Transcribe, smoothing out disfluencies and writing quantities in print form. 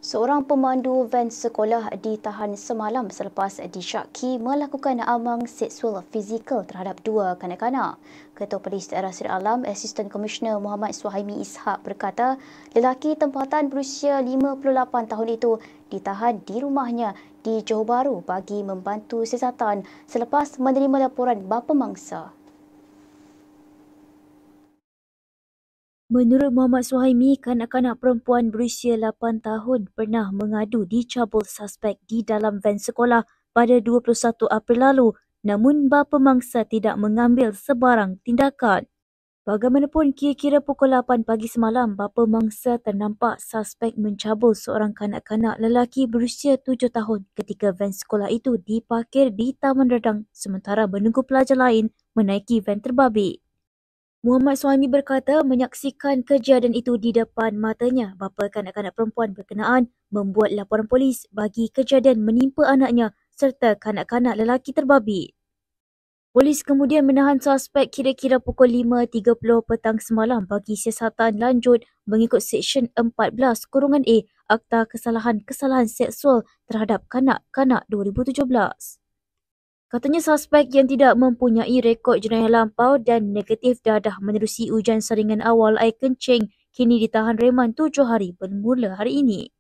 Seorang pemandu van sekolah ditahan semalam selepas disyaki melakukan amang seksual fizikal terhadap dua kanak-kanak. Ketua Polis Daerah Shah Alam, Asisten Komisioner Muhammad Suhaimi Ishak berkata, lelaki tempatan berusia 58 tahun itu ditahan di rumahnya di Johor Bahru bagi membantu siasatan selepas menerima laporan bapa mangsa. Menurut Muhammad Suhaimi, kanak-kanak perempuan berusia 8 tahun pernah mengadu dicabul suspek di dalam van sekolah pada 21 April lalu, namun bapa mangsa tidak mengambil sebarang tindakan. Bagaimanapun, kira-kira pukul 8 pagi semalam, bapa mangsa ternampak suspek mencabul seorang kanak-kanak lelaki berusia 7 tahun ketika van sekolah itu diparkir di Taman Redang sementara menunggu pelajar lain menaiki van terbabit. Muhammad Suhaimi berkata menyaksikan kejadian itu di depan matanya bapa kanak-kanak perempuan berkenaan membuat laporan polis bagi kejadian menimpa anaknya serta kanak-kanak lelaki terbabit. Polis kemudian menahan suspek kira-kira pukul 5.30 petang semalam bagi siasatan lanjut mengikut Seksyen 14-A Akta Kesalahan Seksual terhadap Kanak-kanak 2017. Katanya suspek yang tidak mempunyai rekod jenayah lampau dan negatif dadah menerusi ujian saringan awal air kencing kini ditahan reman 7 hari bermula hari ini.